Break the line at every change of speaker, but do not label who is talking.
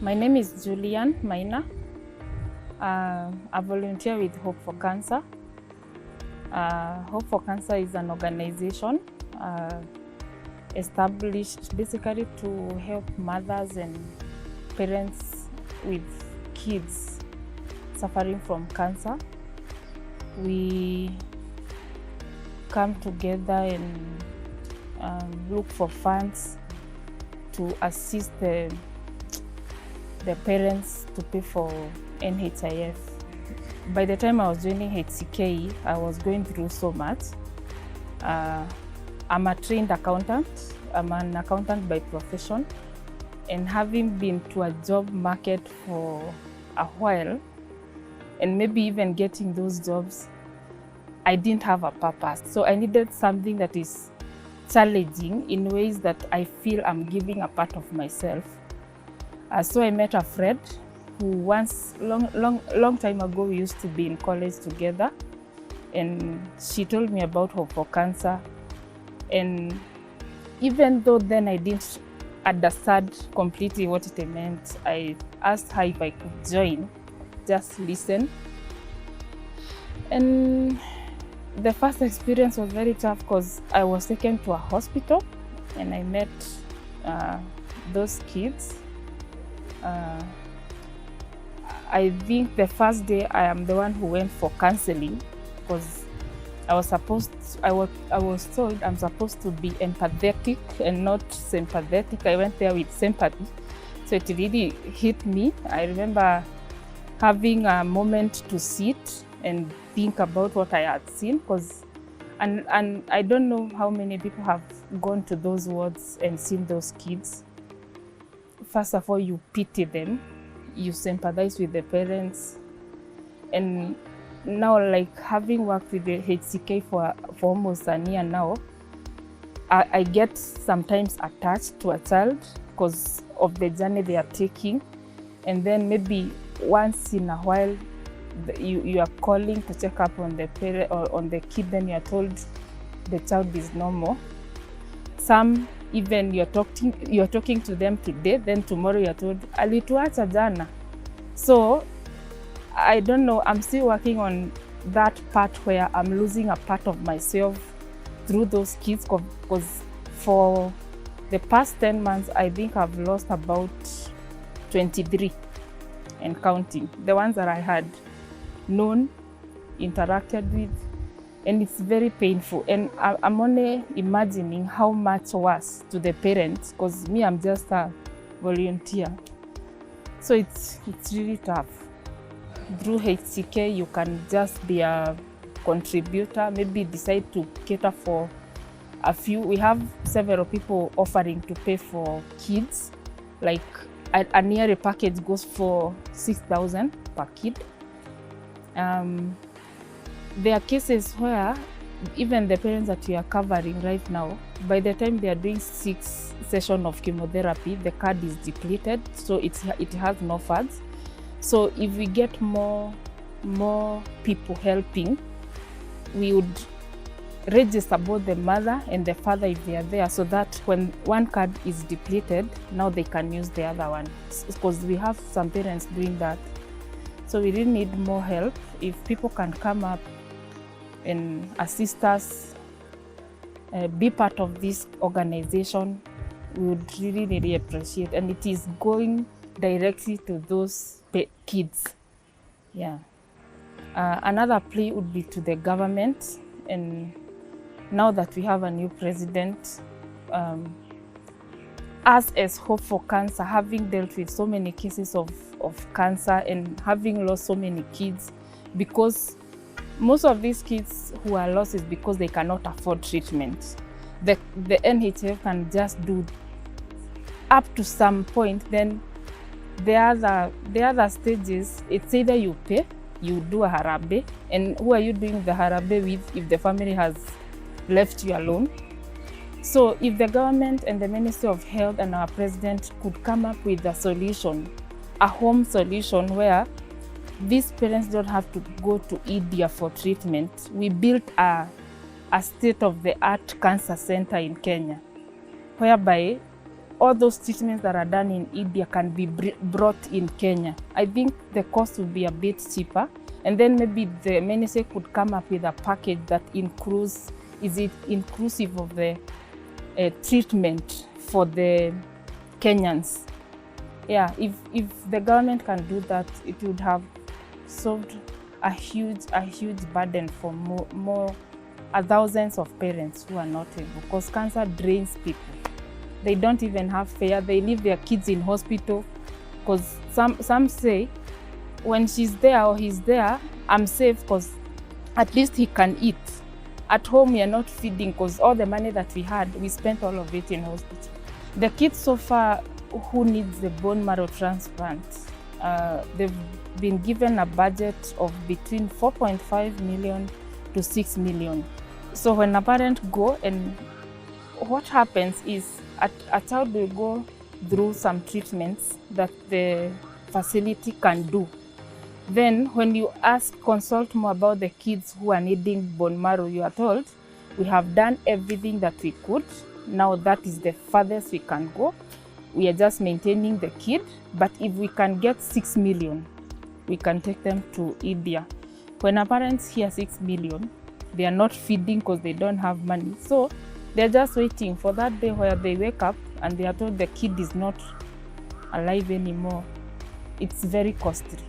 My name is Julian Maina. I volunteer with Hope for Cancer. Hope for Cancer is an organization established basically to help mothers and parents with kids suffering from cancer. We come together and look for funds to assist the parents to pay for NHIF. By the time I was joining HCK, I was going through so much. I'm a trained accountant. I'm an accountant by profession. And having been to a job market for a while, and maybe even getting those jobs, I didn't have a purpose. So I needed something that is challenging in ways that I feel I'm giving a part of myself. So I met a friend who once, long time ago, we used to be in college together, and she told me about Hope for Cancer. And even though then I didn't understand completely what it meant, I asked her if I could join, just listen. And the first experience was very tough because I was taken to a hospital and I met those kids. I think the first day I am the one who went for counseling because I was told I'm supposed to be empathetic and not sympathetic. I went there with sympathy, so it really hit me. I remember having a moment to sit and think about what I had seen, and I don't know how many people have gone to those wards and seen those kids. First of all, you pity them, you sympathize with the parents, and now, like having worked with the HCK for almost a year now, I get sometimes attached to a child because of the journey they are taking, and then maybe once in a while you are calling to check up on the parent or on the kid, then you are told the child is normal. Some even you're talking to them today, then tomorrow you're told alituacha jana. So I don't know, I'm still working on that part where I'm losing a part of myself through those kids, because for the past 10 months I think I've lost about 23 and counting, the ones that I had known, interacted with, and it's very painful. And I'm only imagining how much worse to the parents, because me, I'm just a volunteer. So it's really tough. Through HCK, you can just be a contributor, maybe decide to cater for a few. We have several people offering to pay for kids. Like a near package goes for 6,000 per kid. There are cases where even the parents that we are covering right now, by the time they are doing 6 sessions of chemotherapy, the card is depleted, so it has no funds. So if we get more people helping, we would register both the mother and the father if they are there, so that when one card is depleted, now they can use the other one, because we have some parents doing that. So we really need more help. If people can come up and assist us, be part of this organization, we would really appreciate. And it is going directly to those kids. Yeah. Another plea would be to the government. And now that we have a new president, us as Hope for Cancer, having dealt with so many cases of cancer and having lost so many kids, because most of these kids who are lost is because they cannot afford treatment. The NHIF can just do up to some point, then the other stages, it's either you pay, you do a harabe, and who are you doing the harabe with if the family has left you alone? So if the government and the Ministry of Health and our president could come up with a solution, a home solution where these parents don't have to go to India for treatment. We built a state-of-the-art cancer center in Kenya, whereby all those treatments that are done in India can be brought in Kenya. I think the cost would be a bit cheaper, and then maybe the ministry could come up with a package that includes, is it inclusive of the treatment for the Kenyans? Yeah, if the government can do that, it would have solved a huge burden for more thousands of parents who are not able, because cancer drains people. They don't even have fare. They leave their kids in hospital, because some say when she's there or he's there, I'm safe because at least he can eat. At home, we are not feeding because all the money that we had, we spent all of it in hospital. The kids so far who needs the bone marrow transplant, they've been given a budget of between 4.5 million to 6 million. So when a parent go, and what happens is a child will go through some treatments that the facility can do. Then when you consult more about the kids who are needing bone marrow, you are told, we have done everything that we could. Now that is the furthest we can go. We are just maintaining the kid, but if we can get 6 million, we can take them to India. When our parents hear 6 million, they are not feeding because they don't have money. So they're just waiting for that day where they wake up and they are told the kid is not alive anymore. It's very costly.